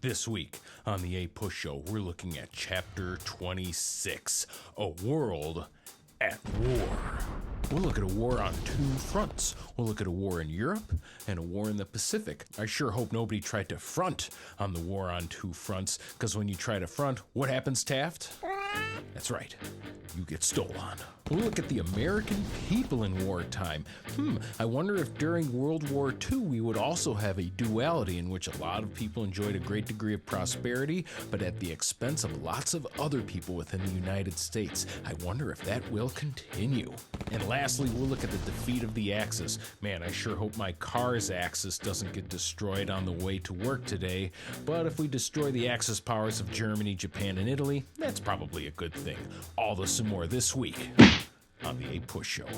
This week on the APUSHow, we're looking at Chapter 26, A World at War. We'll look at a war on two fronts. We'll look at a war in Europe and a war in the Pacific. I sure hope nobody tried to front on the war on two fronts, because when you try to front, what happens, Taft? That's right, you get stolen. We'll look at the American people in wartime. I wonder if during World War II we would also have a duality in which a lot of people enjoyed a great degree of prosperity, but at the expense of lots of other people within the United States. I wonder if that will continue. And lastly, we'll look at the defeat of the Axis. Man, I sure hope my car's axis doesn't get destroyed on the way to work today, but if we destroy the Axis powers of Germany, Japan, and Italy, that's probably a good thing. All this and more this week on the APUSHow.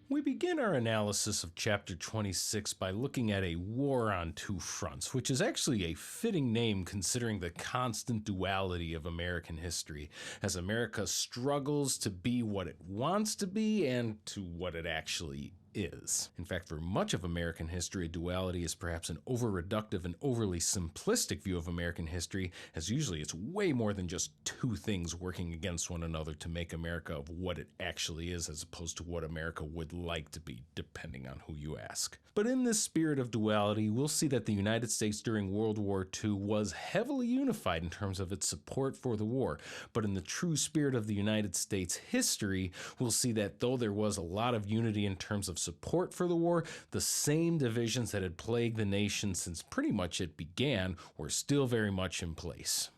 We begin our analysis of Chapter 26 by looking at a war on two fronts, which is actually a fitting name considering the constant duality of American history, as America struggles to be what it wants to be and to what it actually is. In fact, for much of American history, duality is perhaps an over-reductive and overly simplistic view of American history, as usually it's way more than just two things working against one another to make America of what it actually is, as opposed to what America would like to be, depending on who you ask. But in this spirit of duality, we'll see that the United States during World War II was heavily unified in terms of its support for the war. But in the true spirit of the United States history, we'll see that though there was a lot of unity in terms of support for the war, the same divisions that had plagued the nation since pretty much it began were still very much in place.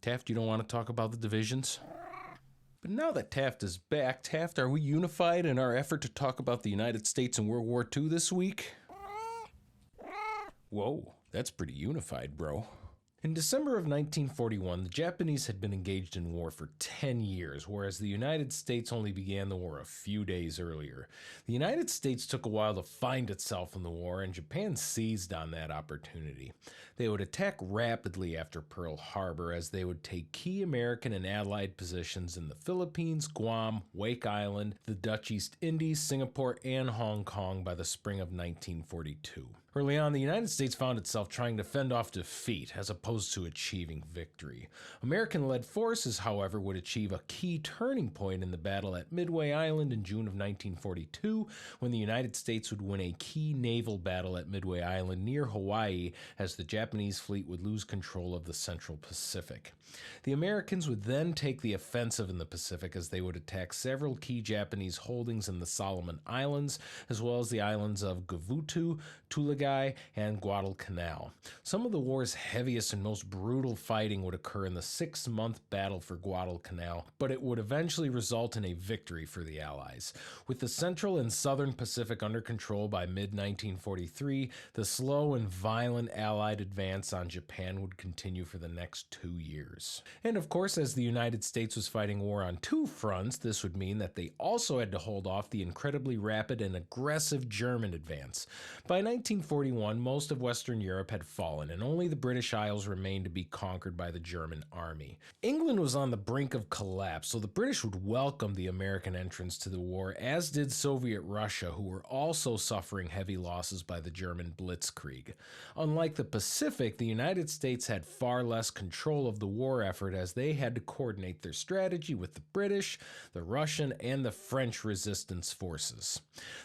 Taft, you don't want to talk about the divisions? But now that Taft is back, Taft, are we unified in our effort to talk about the United States in World War II this week? Whoa, that's pretty unified, bro. In December of 1941, the Japanese had been engaged in war for 10 years, whereas the United States only began the war a few days earlier. The United States took a while to find itself in the war, and Japan seized on that opportunity. They would attack rapidly after Pearl Harbor, as they would take key American and Allied positions in the Philippines, Guam, Wake Island, the Dutch East Indies, Singapore, and Hong Kong by the spring of 1942. Early on, the United States found itself trying to fend off defeat as opposed to achieving victory. American-led forces, however, would achieve a key turning point in the battle at Midway Island in June of 1942, when the United States would win a key naval battle at Midway Island near Hawaii, as the Japanese fleet would lose control of the Central Pacific. The Americans would then take the offensive in the Pacific, as they would attack several key Japanese holdings in the Solomon Islands, as well as the islands of Gavutu, Tulagai, and Guadalcanal. Some of the war's heaviest and most brutal fighting would occur in the 6-month battle for Guadalcanal, but it would eventually result in a victory for the Allies. With the Central and Southern Pacific under control by mid-1943, the slow and violent Allied advance on Japan would continue for the next 2 years. And of course, as the United States was fighting war on two fronts, this would mean that they also had to hold off the incredibly rapid and aggressive German advance. By 1941, most of Western Europe had fallen, and only the British Isles remained to be conquered by the German army. England was on the brink of collapse, so the British would welcome the American entrance to the war, as did Soviet Russia, who were also suffering heavy losses by the German blitzkrieg. Unlike the Pacific, the United States had far less control of the war effort, as they had to coordinate their strategy with the British, the Russian, and the French resistance forces.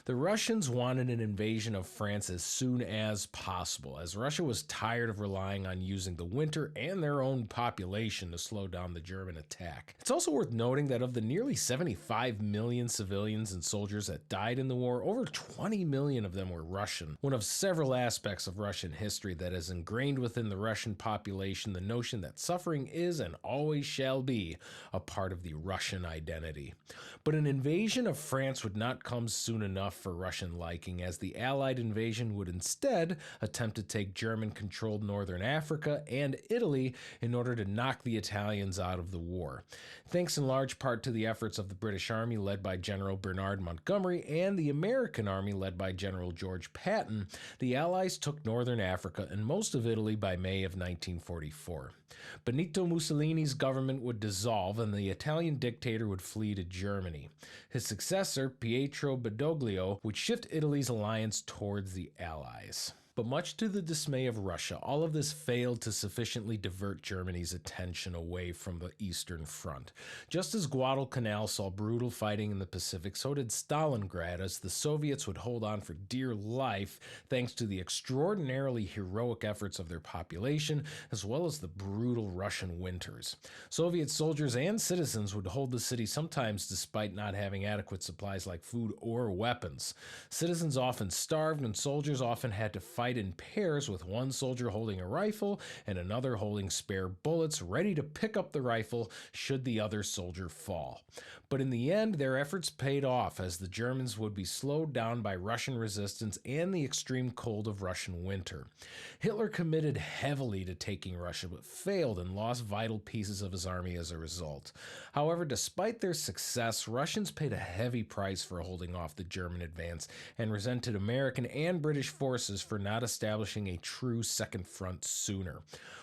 The Russians wanted an invasion of France as soon as possible, as Russia was tired of relying on using the winter and their own population to slow down the German attack. It's also worth noting that of the nearly 75 million civilians and soldiers that died in the war, over 20 million of them were Russian, one of several aspects of Russian history that has ingrained within the Russian population the notion that suffering is and always shall be a part of the Russian identity. But an invasion of France would not come soon enough for Russian liking, as the Allied invasion would instead attempt to take German-controlled northern Africa and Italy in order to knock the Italians out of the war. Thanks in large part to the efforts of the British Army led by General Bernard Montgomery and the American Army led by General George Patton, the Allies took northern Africa and most of Italy by May of 1944. Benito Mussolini's government would dissolve and the Italian dictator would flee to Germany. His successor, Pietro Badoglio, would shift Italy's alliance towards the Allies. But much to the dismay of Russia, all of this failed to sufficiently divert Germany's attention away from the Eastern Front. Just as Guadalcanal saw brutal fighting in the Pacific, so did Stalingrad, as the Soviets would hold on for dear life thanks to the extraordinarily heroic efforts of their population, as well as the brutal Russian winters. Soviet soldiers and citizens would hold the city sometimes despite not having adequate supplies like food or weapons. Citizens often starved and soldiers often had to fight in pairs, with one soldier holding a rifle and another holding spare bullets, ready to pick up the rifle should the other soldier fall. But in the end, their efforts paid off, as the Germans would be slowed down by Russian resistance and the extreme cold of Russian winter. Hitler committed heavily to taking Russia, but failed and lost vital pieces of his army as a result. However, despite their success, Russians paid a heavy price for holding off the German advance and resented American and British forces for not establishing a true second front sooner.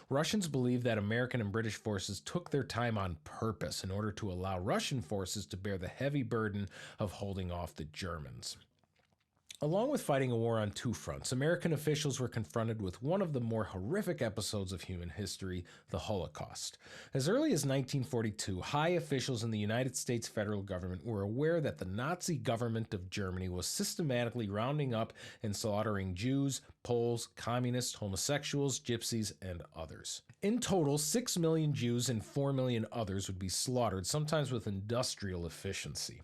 Russians believed that American and British forces took their time on purpose in order to allow Russian forces to bear the heavy burden of holding off the Germans. Along with fighting a war on two fronts, American officials were confronted with one of the more horrific episodes of human history, the Holocaust. As early as 1942, high officials in the United States federal government were aware that the Nazi government of Germany was systematically rounding up and slaughtering Jews, Poles, communists, homosexuals, gypsies, and others. In total, 6 million Jews and 4 million others would be slaughtered, sometimes with industrial efficiency.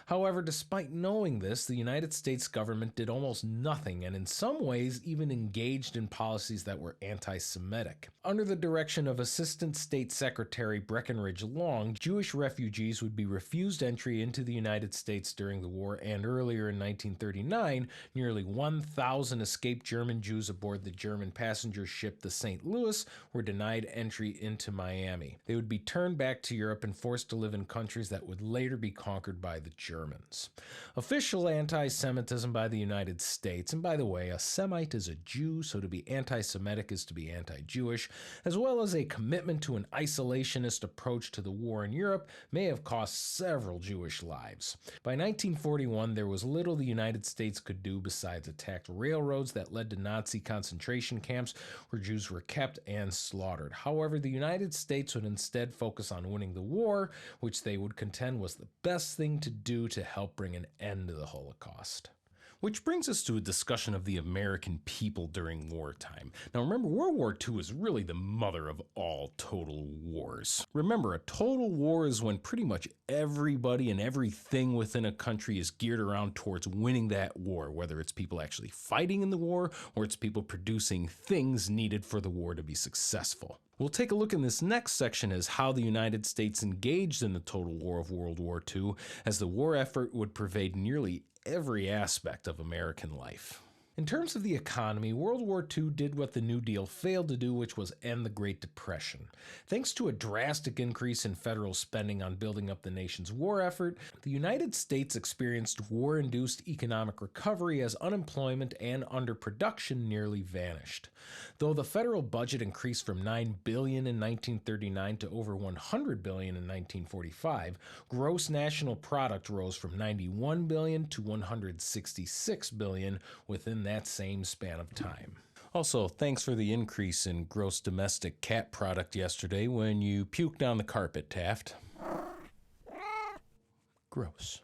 However, despite knowing this, the United States government did almost nothing and in some ways even engaged in policies that were anti-Semitic. Under the direction of Assistant State Secretary Breckinridge Long, Jewish refugees would be refused entry into the United States during the war, and earlier in 1939, nearly 1,000 escaped German Jews aboard the German passenger ship the St. Louis were denied entry into Miami. They would be turned back to Europe and forced to live in countries that would later be conquered by the Germans. Official anti-Semitism by the United States, and by the way, a Semite is a Jew, so to be anti-Semitic is to be anti-Jewish, as well as a commitment to an isolationist approach to the war in Europe, may have cost several Jewish lives. By 1941, there was little the United States could do besides attack railroads that led to Nazi concentration camps where Jews were kept and slaughtered. However, the United States would instead focus on winning the war, which they would contend was the best thing to do to help bring an end to the Holocaust. Which brings us to a discussion of the American people during wartime. Now remember, World War II is really the mother of all total wars. Remember, a total war is when pretty much everybody and everything within a country is geared around towards winning that war, whether it's people actually fighting in the war or it's people producing things needed for the war to be successful. We'll take a look in this next section as how the United States engaged in the total war of World War II, as the war effort would pervade nearly every aspect of American life. In terms of the economy, World War II did what the New Deal failed to do, which was end the Great Depression. Thanks to a drastic increase in federal spending on building up the nation's war effort, the United States experienced war-induced economic recovery as unemployment and underproduction nearly vanished. Though the federal budget increased from $9 billion in 1939 to over $100 billion in 1945, gross national product rose from $91 billion to $166 billion within that same span of time. Also, thanks for the increase in gross domestic cat product yesterday when you puked on the carpet, Taft. Gross.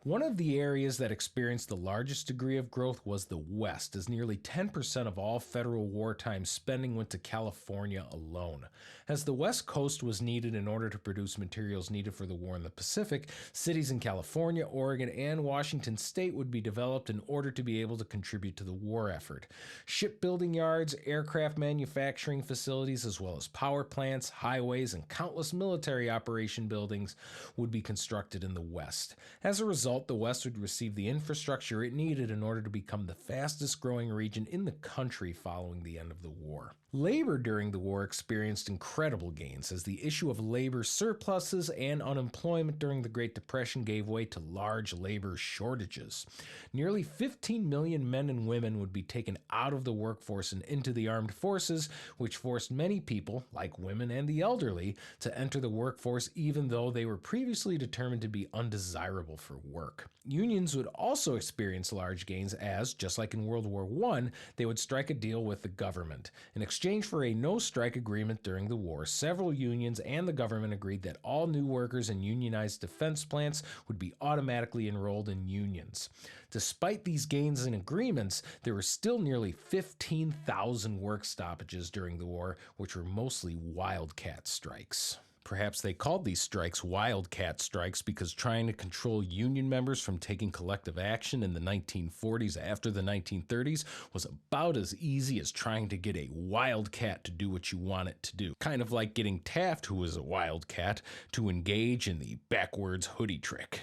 One of the areas that experienced the largest degree of growth was the West, as nearly 10% of all federal wartime spending went to California alone. As the West Coast was needed in order to produce materials needed for the war in the Pacific, cities in California, Oregon, and Washington state would be developed in order to be able to contribute to the war effort. Shipbuilding yards, aircraft manufacturing facilities, as well as power plants, highways, and countless military operation buildings would be constructed in the West. As a result, result, the West would receive the infrastructure it needed in order to become the fastest growing region in the country following the end of the war. Labor during the war experienced incredible gains as the issue of labor surpluses and unemployment during the Great Depression gave way to large labor shortages. Nearly 15 million men and women would be taken out of the workforce and into the armed forces, which forced many people, like women and the elderly, to enter the workforce even though they were previously determined to be undesirable for work. Unions would also experience large gains as, just like in World War I, they would strike a deal with the government. In exchange for a no-strike agreement during the war, several unions and the government agreed that all new workers in unionized defense plants would be automatically enrolled in unions. Despite these gains and agreements, there were still nearly 15,000 work stoppages during the war, which were mostly wildcat strikes. Perhaps they called these strikes wildcat strikes because trying to control union members from taking collective action in the 1940s after the 1930s was about as easy as trying to get a wildcat to do what you want it to do. Kind of like getting Taft, who was a wildcat, to engage in the backwards hoodie trick.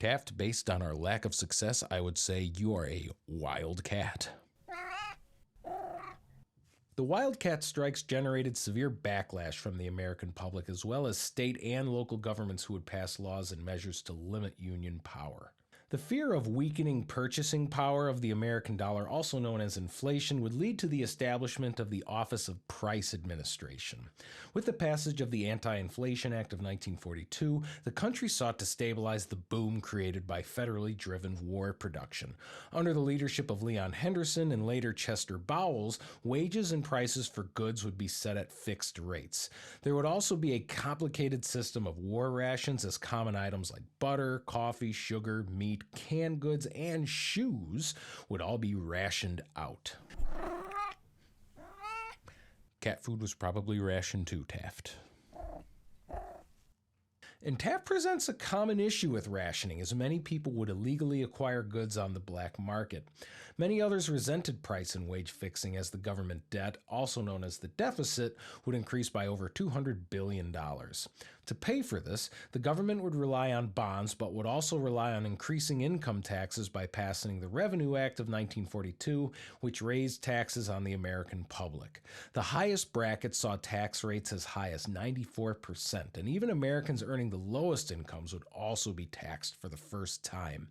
Taft, based on our lack of success, I would say you are a wildcat. The wildcat strikes generated severe backlash from the American public, as well as state and local governments who would pass laws and measures to limit union power. The fear of weakening purchasing power of the American dollar, also known as inflation, would lead to the establishment of the Office of Price Administration. With the passage of the Anti-Inflation Act of 1942, the country sought to stabilize the boom created by federally driven war production. Under the leadership of Leon Henderson and later Chester Bowles, wages and prices for goods would be set at fixed rates. There would also be a complicated system of war rations, as common items like butter, coffee, sugar, meat, canned goods, and shoes would all be rationed out. Cat food was probably rationed too, Taft. And Taft presents a common issue with rationing, as many people would illegally acquire goods on the black market. Many others resented price and wage fixing, as the government debt, also known as the deficit, would increase by over $200 billion. To pay for this, the government would rely on bonds, but would also rely on increasing income taxes by passing the Revenue Act of 1942, which raised taxes on the American public. The highest bracket saw tax rates as high as 94%, and even Americans earning the lowest incomes would also be taxed for the first time.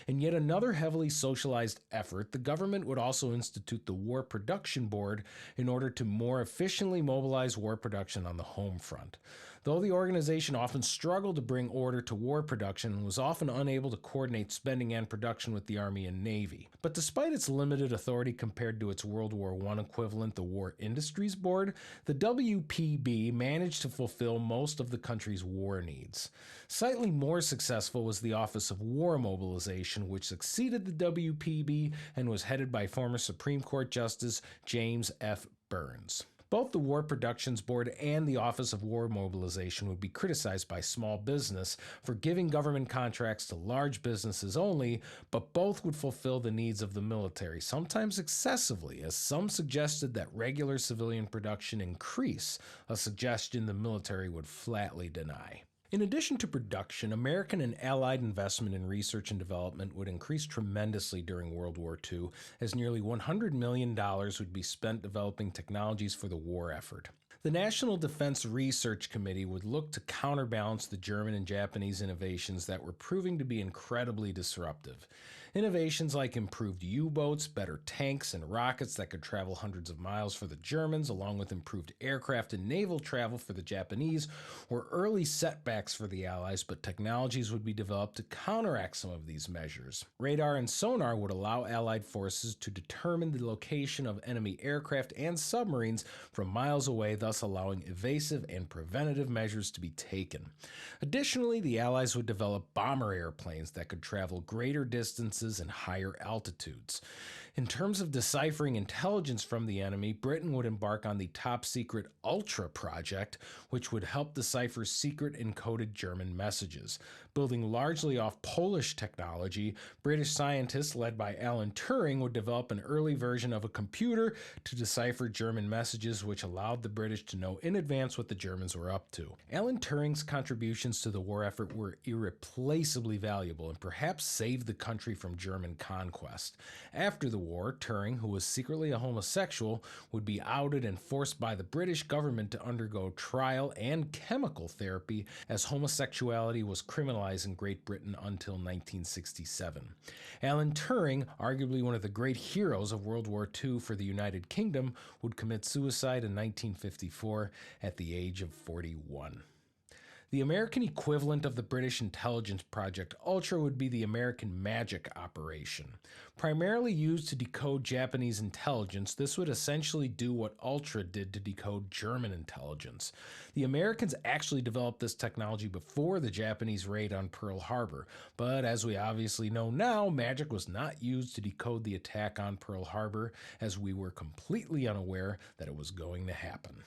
In yet another heavily socialized effort, the government would also institute the War Production Board in order to more efficiently mobilize war production on the home front. Though the organization often struggled to bring order to war production and was often unable to coordinate spending and production with the Army and Navy. But despite its limited authority compared to its World War I equivalent, the War Industries Board, the WPB managed to fulfill most of the country's war needs. Slightly more successful was the Office of War Mobilization, which succeeded the WPB and was headed by former Supreme Court Justice James F. Burns. Both the War Productions Board and the Office of War Mobilization would be criticized by small business for giving government contracts to large businesses only, but both would fulfill the needs of the military, sometimes excessively, as some suggested that regular civilian production increase, a suggestion the military would flatly deny. In addition to production, American and Allied investment in research and development would increase tremendously during World War II, as nearly $100 million would be spent developing technologies for the war effort. The National Defense Research Committee would look to counterbalance the German and Japanese innovations that were proving to be incredibly disruptive. Innovations like improved U-boats, better tanks, and rockets that could travel hundreds of miles for the Germans, along with improved aircraft and naval travel for the Japanese, were early setbacks for the Allies, but technologies would be developed to counteract some of these measures. Radar and sonar would allow Allied forces to determine the location of enemy aircraft and submarines from miles away, thus allowing evasive and preventative measures to be taken. Additionally, the Allies would develop bomber airplanes that could travel greater distances and higher altitudes. In terms of deciphering intelligence from the enemy, Britain would embark on the top-secret Ultra project, which would help decipher secret encoded German messages. Building largely off Polish technology, British scientists led by Alan Turing would develop an early version of a computer to decipher German messages, which allowed the British to know in advance what the Germans were up to. Alan Turing's contributions to the war effort were irreplaceably valuable and perhaps saved the country from German conquest. After the war, Turing, who was secretly a homosexual, would be outed and forced by the British government to undergo trial and chemical therapy, as homosexuality was criminalized in Great Britain until 1967. Alan Turing, arguably one of the great heroes of World War II for the United Kingdom, would commit suicide in 1954 at the age of 41. The American equivalent of the British intelligence project Ultra would be the American Magic operation. Primarily used to decode Japanese intelligence, this would essentially do what Ultra did to decode German intelligence. The Americans actually developed this technology before the Japanese raid on Pearl Harbor, but as we obviously know now, magic was not used to decode the attack on Pearl Harbor, as we were completely unaware that it was going to happen.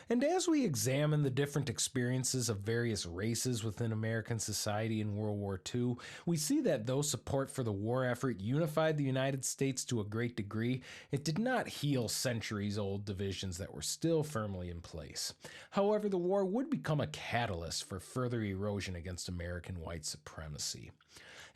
And as we examine the different experiences of various races within American society in World War II, we see that though support for the war effort unified the United States to a great degree, it did not heal centuries-old divisions that were still firmly in place. However, the war would become a catalyst for further erosion against American white supremacy.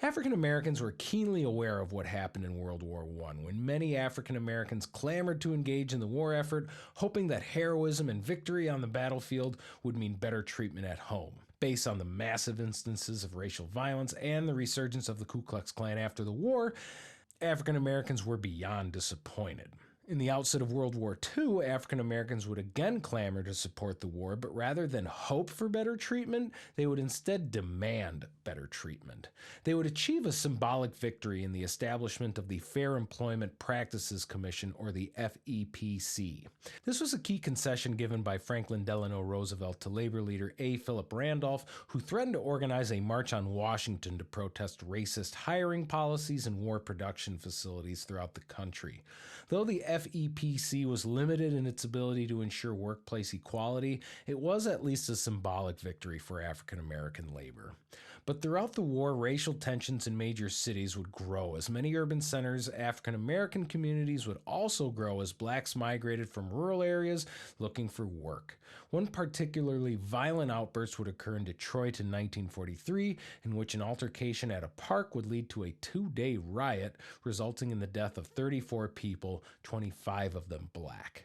African Americans were keenly aware of what happened in World War I, when many African Americans clamored to engage in the war effort, hoping that heroism and victory on the battlefield would mean better treatment at home. Based on the massive instances of racial violence and the resurgence of the Ku Klux Klan after the war, African Americans were beyond disappointed. In the outset of World War II, African Americans would again clamor to support the war, but rather than hope for better treatment, they would instead demand better treatment. They would achieve a symbolic victory in the establishment of the Fair Employment Practices Commission, or the FEPC. This was a key concession given by Franklin Delano Roosevelt to labor leader A. Philip Randolph, who threatened to organize a march on Washington to protest racist hiring policies in war production facilities throughout the country. Though the FEPC was limited in its ability to ensure workplace equality, it was at least a symbolic victory for African American labor. But throughout the war, racial tensions in major cities would grow. As many urban centers, African American communities would also grow as blacks migrated from rural areas looking for work. One particularly violent outburst would occur in Detroit in 1943, in which an altercation at a park would lead to a 2-day riot, resulting in the death of 34 people, 25 of them black.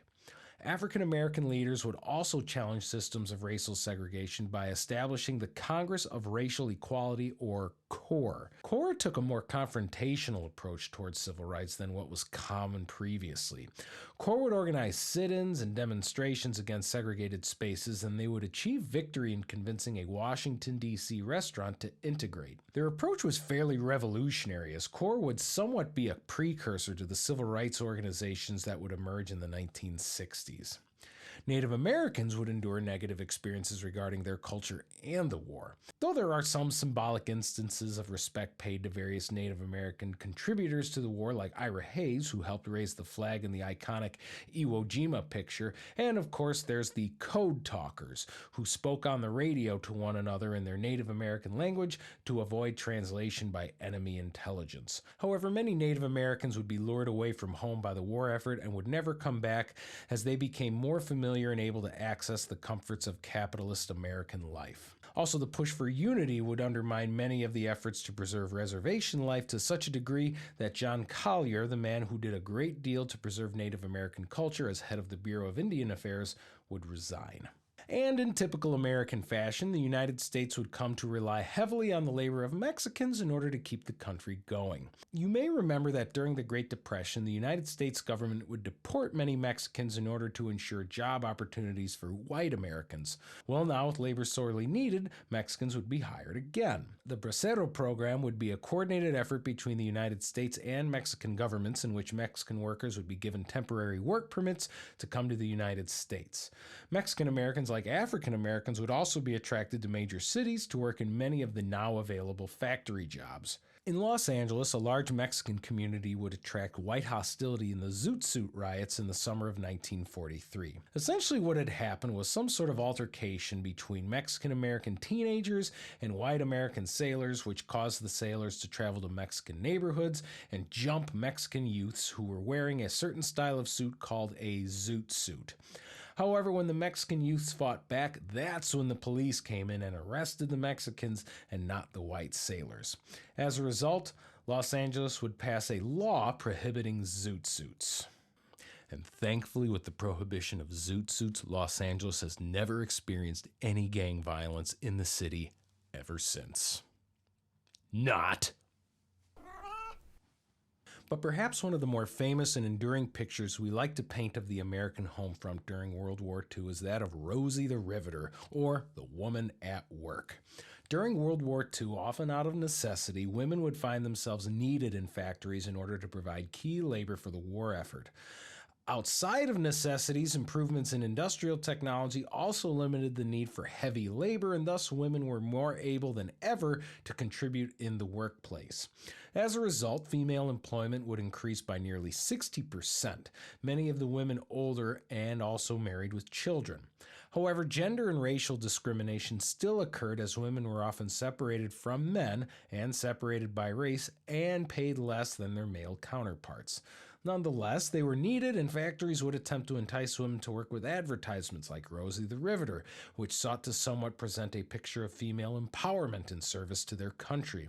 African American leaders would also challenge systems of racial segregation by establishing the Congress of Racial Equality, or CORE. CORE took a more confrontational approach towards civil rights than what was common previously. CORE would organize sit-ins and demonstrations against segregated spaces, and they would achieve victory in convincing a Washington, D.C. restaurant to integrate. Their approach was fairly revolutionary, as CORE would somewhat be a precursor to the civil rights organizations that would emerge in the 1960s. Native Americans would endure negative experiences regarding their culture and the war. Though there are some symbolic instances of respect paid to various Native American contributors to the war, like Ira Hayes, who helped raise the flag in the iconic Iwo Jima picture, and of course there's the code talkers, who spoke on the radio to one another in their Native American language to avoid translation by enemy intelligence. However, many Native Americans would be lured away from home by the war effort and would never come back, as they became more familiar and able to access the comforts of capitalist American life. Also, the push for unity would undermine many of the efforts to preserve reservation life to such a degree that John Collier, the man who did a great deal to preserve Native American culture as head of the Bureau of Indian Affairs, would resign. And in typical American fashion, the United States would come to rely heavily on the labor of Mexicans in order to keep the country going. You may remember that during the Great Depression, the United States government would deport many Mexicans in order to ensure job opportunities for white Americans. Well, now with labor sorely needed, Mexicans would be hired again. The Bracero program would be a coordinated effort between the United States and Mexican governments in which Mexican workers would be given temporary work permits to come to the United States. Mexican Americans like African Americans would also be attracted to major cities to work in many of the now available factory jobs. In Los Angeles, a large Mexican community would attract white hostility in the Zoot Suit riots in the summer of 1943. Essentially what had happened was some sort of altercation between Mexican American teenagers and white American sailors, which caused the sailors to travel to Mexican neighborhoods and jump Mexican youths who were wearing a certain style of suit called a Zoot Suit. However, when the Mexican youths fought back, that's when the police came in and arrested the Mexicans and not the white sailors. As a result, Los Angeles would pass a law prohibiting Zoot Suits. And thankfully, with the prohibition of Zoot Suits, Los Angeles has never experienced any gang violence in the city ever since. Not. But perhaps one of the more famous and enduring pictures we like to paint of the American home front during World War II is that of Rosie the Riveter, or the woman at work. During World War II, often out of necessity, women would find themselves needed in factories in order to provide key labor for the war effort. Outside of necessities, improvements in industrial technology also limited the need for heavy labor, and thus women were more able than ever to contribute in the workplace. As a result, female employment would increase by nearly 60%, many of the women older and also married with children. However, gender and racial discrimination still occurred as women were often separated from men and separated by race and paid less than their male counterparts. Nonetheless, they were needed, and factories would attempt to entice women to work with advertisements like Rosie the Riveter, which sought to somewhat present a picture of female empowerment in service to their country.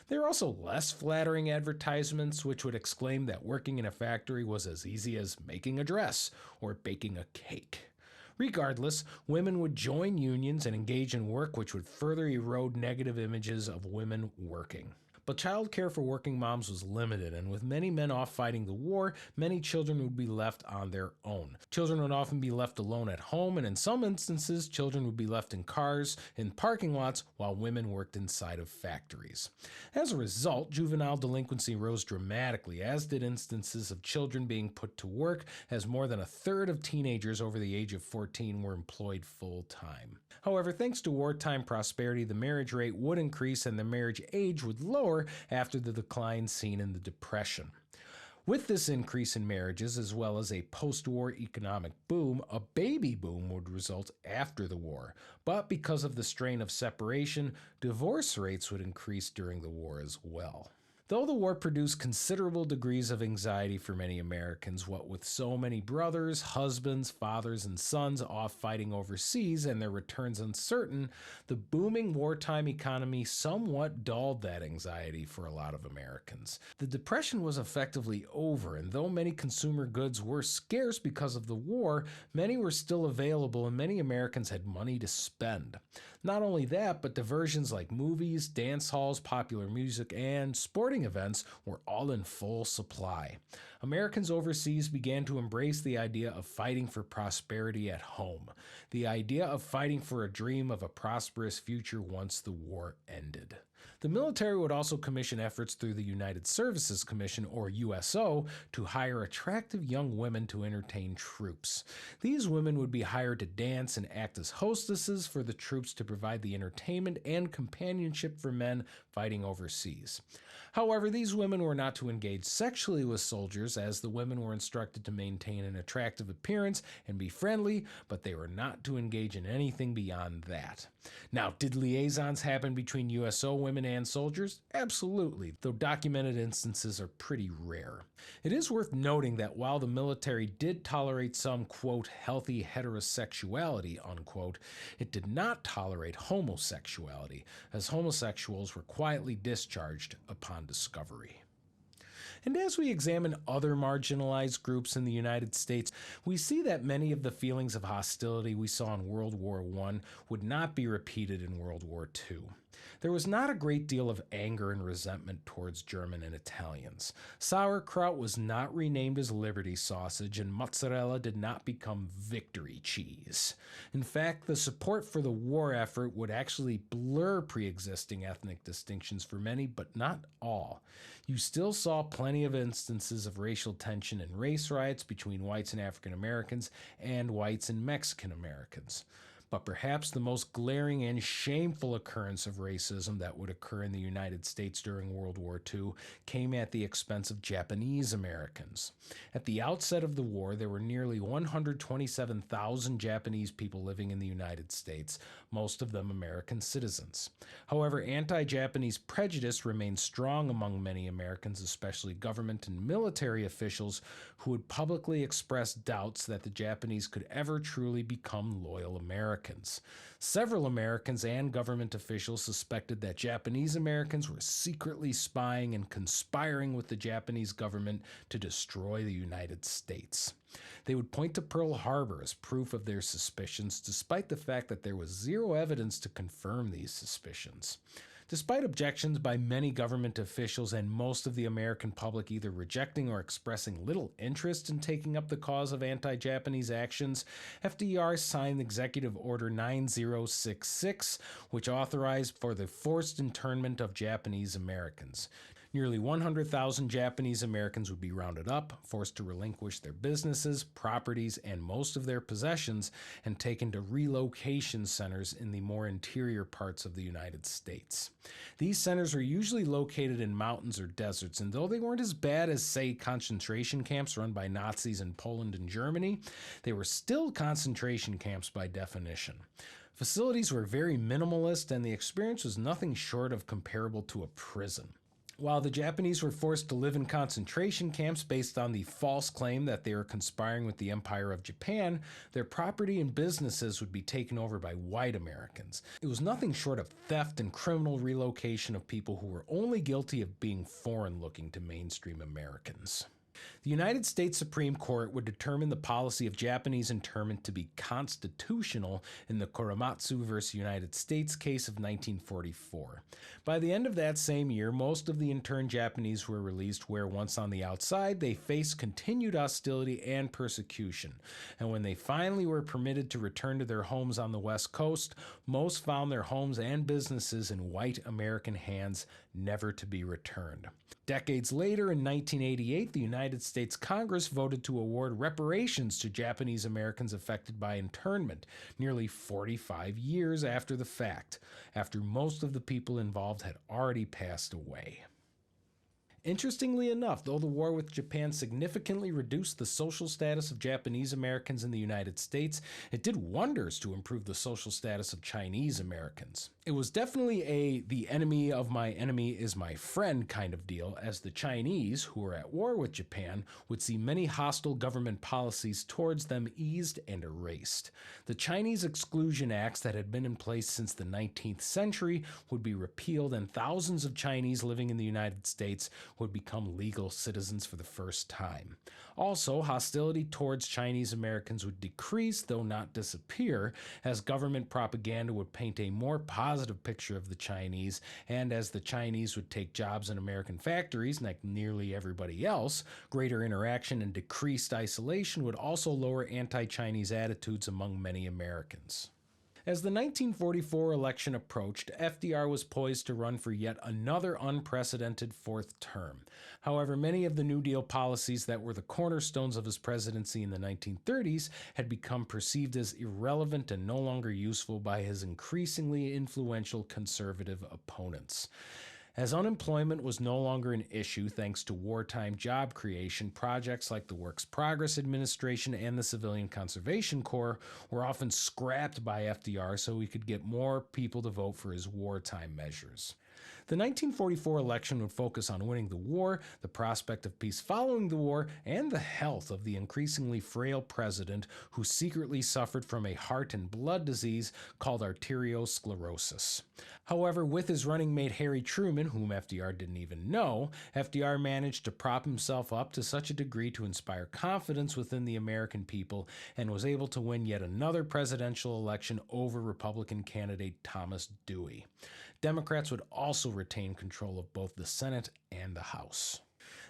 There were also less flattering advertisements, which would exclaim that working in a factory was as easy as making a dress or baking a cake. Regardless, women would join unions and engage in work which would further erode negative images of women working. But childcare for working moms was limited, and with many men off fighting the war, many children would be left on their own. Children would often be left alone at home, and in some instances, children would be left in cars, in parking lots, while women worked inside of factories. As a result, juvenile delinquency rose dramatically, as did instances of children being put to work, as more than a third of teenagers over the age of 14 were employed full-time. However, thanks to wartime prosperity, the marriage rate would increase and the marriage age would lower after the decline seen in the Depression. With this increase in marriages, as well as a post-war economic boom, a baby boom would result after the war. But because of the strain of separation, divorce rates would increase during the war as well. Though the war produced considerable degrees of anxiety for many Americans, what with so many brothers, husbands, fathers, and sons off fighting overseas and their returns uncertain, the booming wartime economy somewhat dulled that anxiety for a lot of Americans. The Depression was effectively over, and though many consumer goods were scarce because of the war, many were still available and many Americans had money to spend. Not only that, but diversions like movies, dance halls, popular music, and sporting events were all in full supply. Americans overseas began to embrace the idea of fighting for prosperity at home, the idea of fighting for a dream of a prosperous future once the war ended. The military would also commission efforts through the United Services Commission, or USO, to hire attractive young women to entertain troops. These women would be hired to dance and act as hostesses for the troops to provide the entertainment and companionship for men fighting overseas. However, these women were not to engage sexually with soldiers, as the women were instructed to maintain an attractive appearance and be friendly, but they were not to engage in anything beyond that. Now, did liaisons happen between USO women and soldiers? Absolutely, though documented instances are pretty rare. It is worth noting that while the military did tolerate some, quote, healthy heterosexuality, unquote, it did not tolerate homosexuality, as homosexuals were quietly discharged upon discovery. And as we examine other marginalized groups in the United States, we see that many of the feelings of hostility we saw in World War I would not be repeated in World War II. There was not a great deal of anger and resentment towards German and Italians. Sauerkraut was not renamed as Liberty sausage, and mozzarella did not become victory cheese. In fact, the support for the war effort would actually blur pre-existing ethnic distinctions for many, but not all. You still saw plenty of instances of racial tension and race riots between whites and African Americans and whites and Mexican Americans. But perhaps the most glaring and shameful occurrence of racism that would occur in the United States during World War II came at the expense of Japanese Americans. At the outset of the war, there were nearly 127,000 Japanese people living in the United States, most of them American citizens. However, anti-Japanese prejudice remained strong among many Americans, especially government and military officials, who would publicly express doubts that the Japanese could ever truly become loyal Americans. Several Americans and government officials suspected that Japanese Americans were secretly spying and conspiring with the Japanese government to destroy the United States. They would point to Pearl Harbor as proof of their suspicions, despite the fact that there was zero evidence to confirm these suspicions. Despite objections by many government officials and most of the American public either rejecting or expressing little interest in taking up the cause of anti-Japanese actions, FDR signed Executive Order 9066, which authorized for the forced internment of Japanese Americans. Nearly 100,000 Japanese Americans would be rounded up, forced to relinquish their businesses, properties, and most of their possessions, and taken to relocation centers in the more interior parts of the United States. These centers were usually located in mountains or deserts, and though they weren't as bad as, say, concentration camps run by Nazis in Poland and Germany, they were still concentration camps by definition. Facilities were very minimalist, and the experience was nothing short of comparable to a prison. While the Japanese were forced to live in concentration camps based on the false claim that they were conspiring with the Empire of Japan, their property and businesses would be taken over by white Americans. It was nothing short of theft and criminal relocation of people who were only guilty of being foreign-looking to mainstream Americans. The United States Supreme Court would determine the policy of Japanese internment to be constitutional in the Korematsu v. United States case of 1944. By the end of that same year, most of the interned Japanese were released, where once on the outside, they faced continued hostility and persecution. And when they finally were permitted to return to their homes on the West Coast, most found their homes and businesses in white American hands, never to be returned. Decades later, in 1988, the United States Congress voted to award reparations to Japanese Americans affected by internment, nearly 45 years after the fact, after most of the people involved had already passed away. Interestingly enough, though the war with Japan significantly reduced the social status of Japanese Americans in the United States, it did wonders to improve the social status of Chinese Americans. It was definitely the enemy of my enemy is my friend kind of deal, as the Chinese, who were at war with Japan, would see many hostile government policies towards them eased and erased. The Chinese Exclusion Acts that had been in place since the 19th century would be repealed, and thousands of Chinese living in the United States would become legal citizens for the first time. Also, hostility towards Chinese Americans would decrease, though not disappear, as government propaganda would paint a more positive picture of the Chinese, and as the Chinese would take jobs in American factories, like nearly everybody else, greater interaction and decreased isolation would also lower anti-Chinese attitudes among many Americans. As the 1944 election approached, FDR was poised to run for yet another unprecedented fourth term. However, many of the New Deal policies that were the cornerstones of his presidency in the 1930s had become perceived as irrelevant and no longer useful by his increasingly influential conservative opponents. As unemployment was no longer an issue thanks to wartime job creation, projects like the Works Progress Administration and the Civilian Conservation Corps were often scrapped by FDR so he could get more people to vote for his wartime measures. The 1944 election would focus on winning the war, the prospect of peace following the war, and the health of the increasingly frail president who secretly suffered from a heart and blood disease called arteriosclerosis. However, with his running mate Harry Truman, whom FDR didn't even know, FDR managed to prop himself up to such a degree to inspire confidence within the American people and was able to win yet another presidential election over Republican candidate Thomas Dewey. Democrats would also retain control of both the Senate and the House.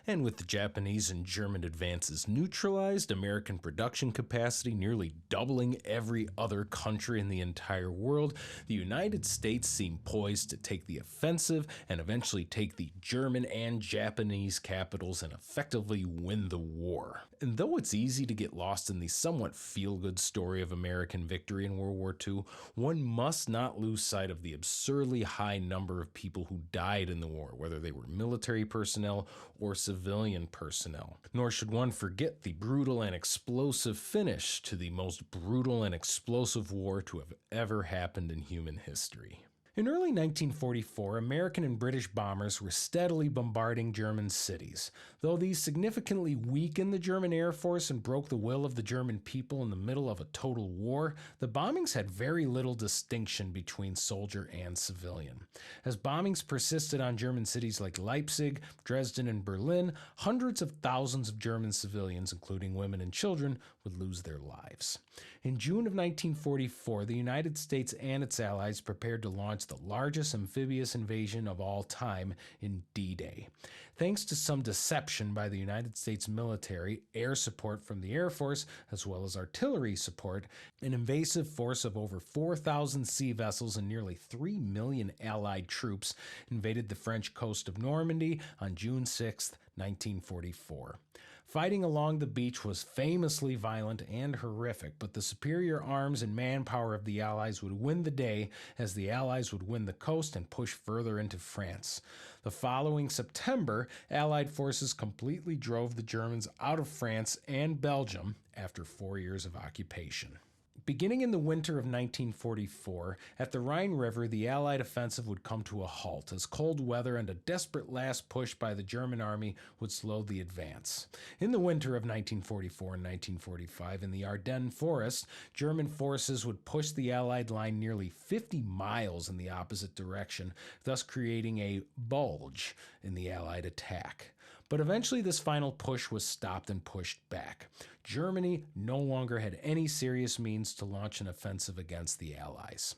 And with the Japanese and German advances neutralized, American production capacity nearly doubling every other country in the entire world, the United States seemed poised to take the offensive and eventually take the German and Japanese capitals and effectively win the war. And though it's easy to get lost in the somewhat feel-good story of American victory in World War II, one must not lose sight of the absurdly high number of people who died in the war, whether they were military personnel or civilian personnel. Nor should one forget the brutal and explosive finish to the most brutal and explosive war to have ever happened in human history. In early 1944, American and British bombers were steadily bombarding German cities. Though these significantly weakened the German Air Force and broke the will of the German people in the middle of a total war, the bombings had very little distinction between soldier and civilian. As bombings persisted on German cities like Leipzig, Dresden, and Berlin, hundreds of thousands of German civilians, including women and children, would lose their lives. In June of 1944, the United States and its allies prepared to launch the largest amphibious invasion of all time in D-Day. Thanks to some deception by the United States military, air support from the Air Force, as well as artillery support, an invasive force of over 4,000 sea vessels and nearly 3 million Allied troops invaded the French coast of Normandy on June 6, 1944. Fighting along the beach was famously violent and horrific, but the superior arms and manpower of the Allies would win the day as the Allies would win the coast and push further into France. The following September, Allied forces completely drove the Germans out of France and Belgium after 4 years of occupation. Beginning in the winter of 1944, at the Rhine River, the Allied offensive would come to a halt as cold weather and a desperate last push by the German army would slow the advance. In the winter of 1944 and 1945, in the Ardennes forest, German forces would push the Allied line nearly 50 miles in the opposite direction, thus creating a bulge in the Allied attack. But eventually this final push was stopped and pushed back. Germany no longer had any serious means to launch an offensive against the Allies.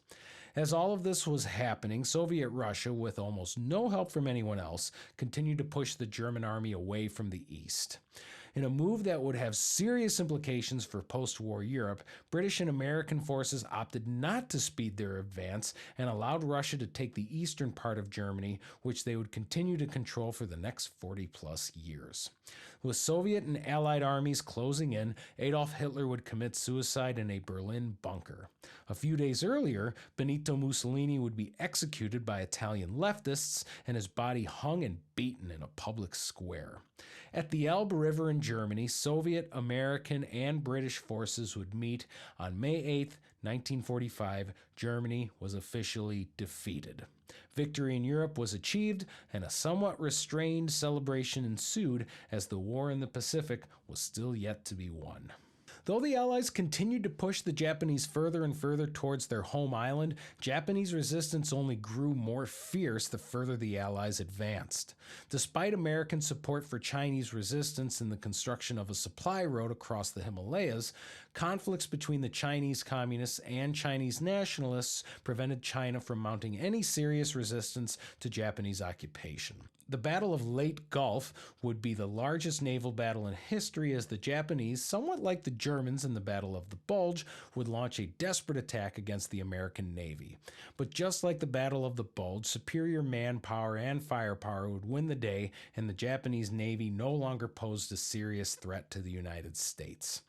As all of this was happening, Soviet Russia, with almost no help from anyone else, continued to push the German army away from the east. In a move that would have serious implications for post-war Europe, British and American forces opted not to speed their advance and allowed Russia to take the eastern part of Germany, which they would continue to control for the next 40-plus years. With Soviet and Allied armies closing in, Adolf Hitler would commit suicide in a Berlin bunker. A few days earlier, Benito Mussolini would be executed by Italian leftists and his body hung and beaten in a public square. At the Elbe River in Germany, Soviet, American, and British forces would meet on May 8, 1945. Germany was officially defeated. Victory in Europe was achieved, and a somewhat restrained celebration ensued as the war in the Pacific was still yet to be won. Though the Allies continued to push the Japanese further and further towards their home island, Japanese resistance only grew more fierce the further the Allies advanced. Despite American support for Chinese resistance in the construction of a supply road across the Himalayas, conflicts between the Chinese communists and Chinese nationalists prevented China from mounting any serious resistance to Japanese occupation. The Battle of Leyte Gulf would be the largest naval battle in history as the Japanese, somewhat like the Germans in the Battle of the Bulge, would launch a desperate attack against the American Navy. But just like the Battle of the Bulge, superior manpower and firepower would win the day, and the Japanese Navy no longer posed a serious threat to the United States.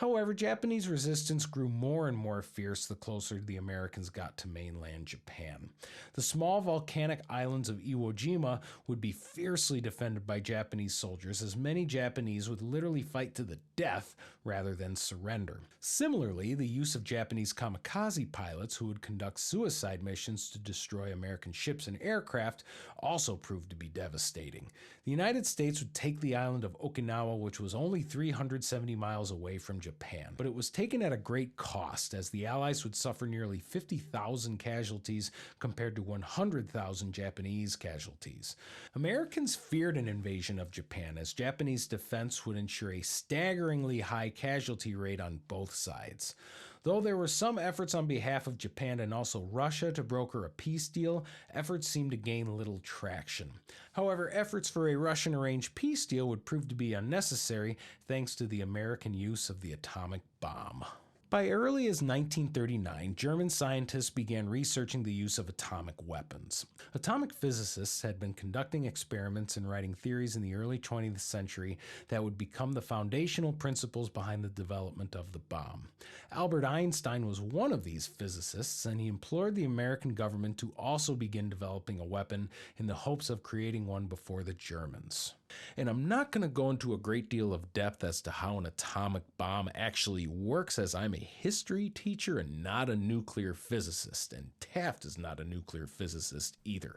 However, Japanese resistance grew more and more fierce the closer the Americans got to mainland Japan. The small volcanic islands of Iwo Jima would be fiercely defended by Japanese soldiers, as many Japanese would literally fight to the death rather than surrender. Similarly, the use of Japanese kamikaze pilots who would conduct suicide missions to destroy American ships and aircraft also proved to be devastating. The United States would take the island of Okinawa, which was only 370 miles away from Japan, but it was taken at a great cost, as the Allies would suffer nearly 50,000 casualties compared to 100,000 Japanese casualties. Americans feared an invasion of Japan, as Japanese defense would ensure a staggeringly high casualty rate on both sides. Though there were some efforts on behalf of Japan and also Russia to broker a peace deal, efforts seemed to gain little traction. However, efforts for a Russian-arranged peace deal would prove to be unnecessary thanks to the American use of the atomic bomb. By early as 1939, German scientists began researching the use of atomic weapons. Atomic physicists had been conducting experiments and writing theories in the early 20th century that would become the foundational principles behind the development of the bomb. Albert Einstein was one of these physicists, and he implored the American government to also begin developing a weapon in the hopes of creating one before the Germans. And I'm not going to go into a great deal of depth as to how an atomic bomb actually works, as I'm a history teacher and not a nuclear physicist, and Taft is not a nuclear physicist either.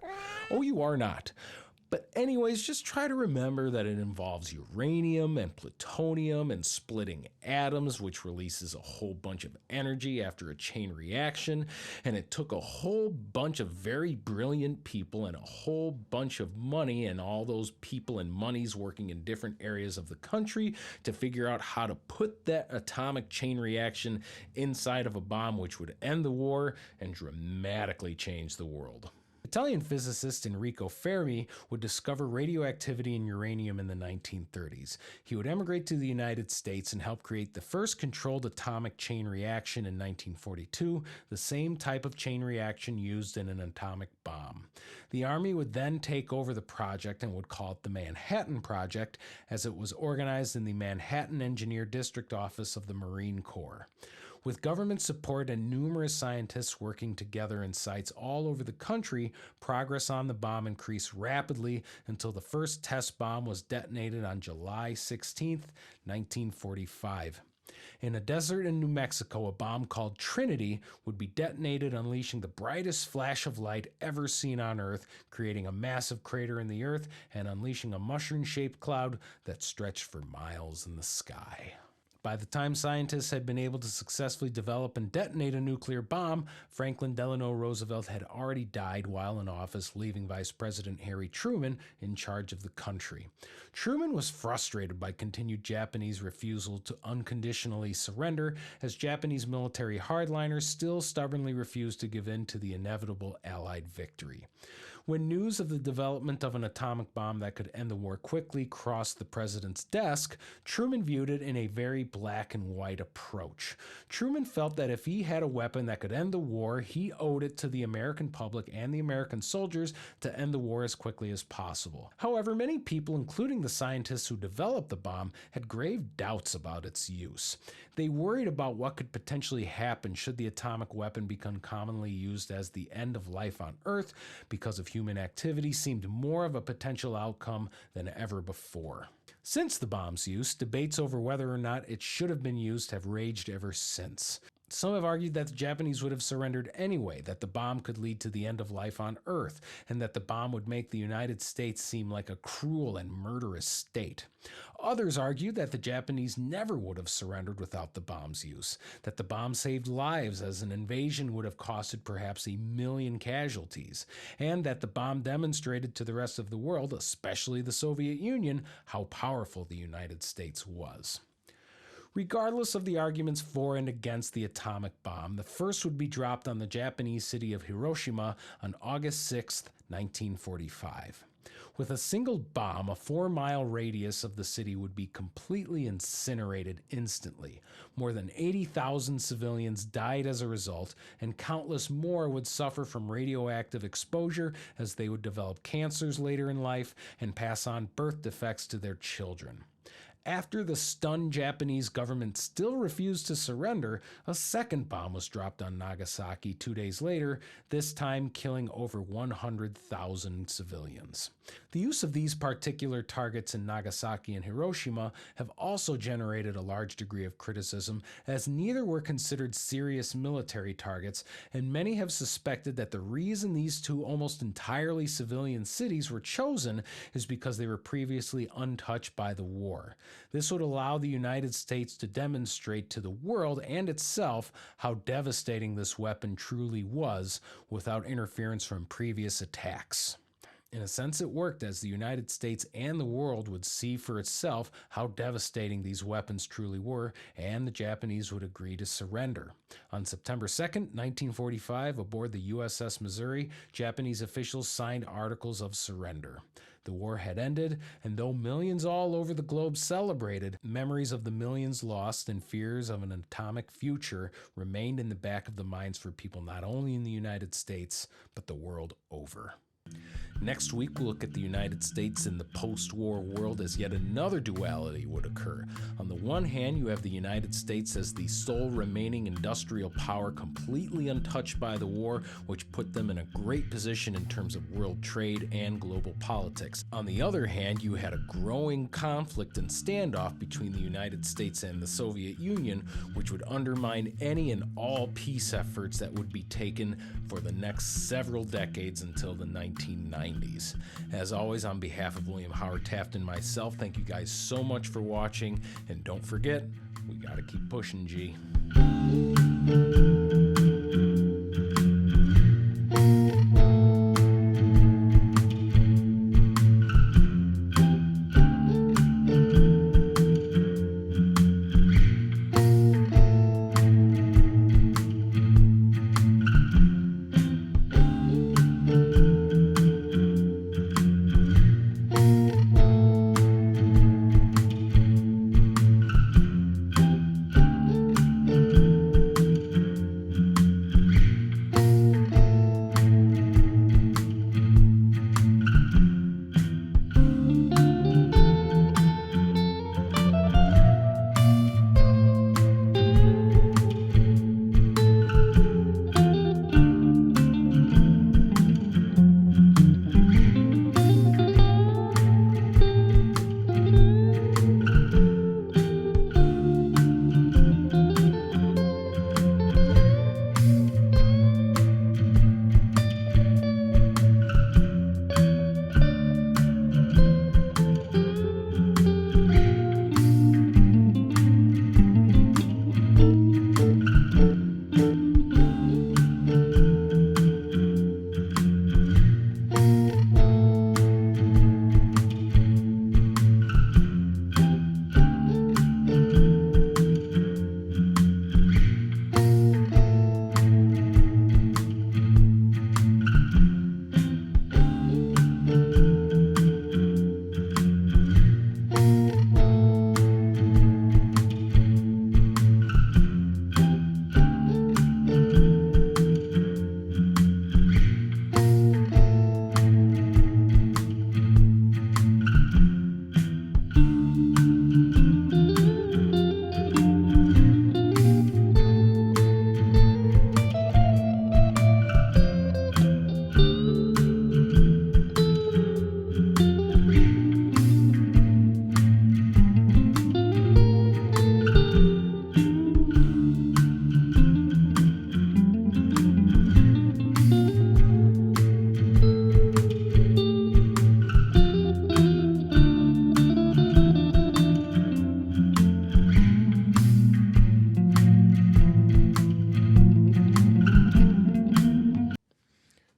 Oh, you are not. But anyways, just try to remember that it involves uranium and plutonium and splitting atoms, which releases a whole bunch of energy after a chain reaction. And it took a whole bunch of very brilliant people and a whole bunch of money, and all those people and monies working in different areas of the country to figure out how to put that atomic chain reaction inside of a bomb, which would end the war and dramatically change the world. Italian physicist Enrico Fermi would discover radioactivity in uranium in the 1930s. He would emigrate to the United States and help create the first controlled atomic chain reaction in 1942, the same type of chain reaction used in an atomic bomb. The Army would then take over the project and would call it the Manhattan Project, as it was organized in the Manhattan Engineer District Office of the Marine Corps. With government support and numerous scientists working together in sites all over the country, progress on the bomb increased rapidly until the first test bomb was detonated on July 16, 1945. In a desert in New Mexico, a bomb called Trinity would be detonated, unleashing the brightest flash of light ever seen on Earth, creating a massive crater in the Earth and unleashing a mushroom-shaped cloud that stretched for miles in the sky. By the time scientists had been able to successfully develop and detonate a nuclear bomb, Franklin Delano Roosevelt had already died while in office, leaving Vice President Harry Truman in charge of the country. Truman was frustrated by continued Japanese refusal to unconditionally surrender, as Japanese military hardliners still stubbornly refused to give in to the inevitable Allied victory. When news of the development of an atomic bomb that could end the war quickly crossed the president's desk, Truman viewed it in a very black and white approach. Truman felt that if he had a weapon that could end the war, he owed it to the American public and the American soldiers to end the war as quickly as possible. However, many people, including the scientists who developed the bomb, had grave doubts about its use. They worried about what could potentially happen should the atomic weapon become commonly used, as the end of life on Earth because of human activity seemed more of a potential outcome than ever before. Since the bomb's use, debates over whether or not it should have been used have raged ever since. Some have argued that the Japanese would have surrendered anyway, that the bomb could lead to the end of life on Earth, and that the bomb would make the United States seem like a cruel and murderous state. Others argue that the Japanese never would have surrendered without the bomb's use, that the bomb saved lives, as an invasion would have costed perhaps 1 million casualties, and that the bomb demonstrated to the rest of the world, especially the Soviet Union, how powerful the United States was. Regardless of the arguments for and against the atomic bomb, the first would be dropped on the Japanese city of Hiroshima on August 6, 1945. With a single bomb, a 4-mile radius of the city would be completely incinerated instantly. More than 80,000 civilians died as a result, and countless more would suffer from radioactive exposure, as they would develop cancers later in life and pass on birth defects to their children. After the stunned Japanese government still refused to surrender, a second bomb was dropped on Nagasaki 2 days later, this time killing over 100,000 civilians. The use of these particular targets in Nagasaki and Hiroshima have also generated a large degree of criticism, as neither were considered serious military targets, and many have suspected that the reason these two almost entirely civilian cities were chosen is because they were previously untouched by the war. This would allow the United States to demonstrate to the world and itself how devastating this weapon truly was without interference from previous attacks. In a sense, it worked, as the United States and the world would see for itself how devastating these weapons truly were, and the Japanese would agree to surrender. On September 2nd, 1945, aboard the USS Missouri, Japanese officials signed articles of surrender. The war had ended, and though millions all over the globe celebrated, memories of the millions lost and fears of an atomic future remained in the back of the minds for people not only in the United States, but the world over. Next week, we'll look at the United States in the post-war world as yet another duality would occur. On the one hand, you have the United States as the sole remaining industrial power completely untouched by the war, which put them in a great position in terms of world trade and global politics. On the other hand, you had a growing conflict and standoff between the United States and the Soviet Union, which would undermine any and all peace efforts that would be taken for the next several decades until the 1990s. As always, on behalf of William Howard Taft and myself, thank you guys so much for watching, and don't forget, we gotta keep pushing, G.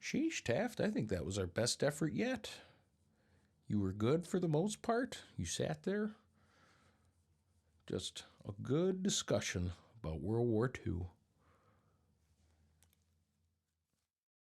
Sheesh, Taft, I think that was our best effort yet. You were good for the most part. You sat there. Just a good discussion about World War II.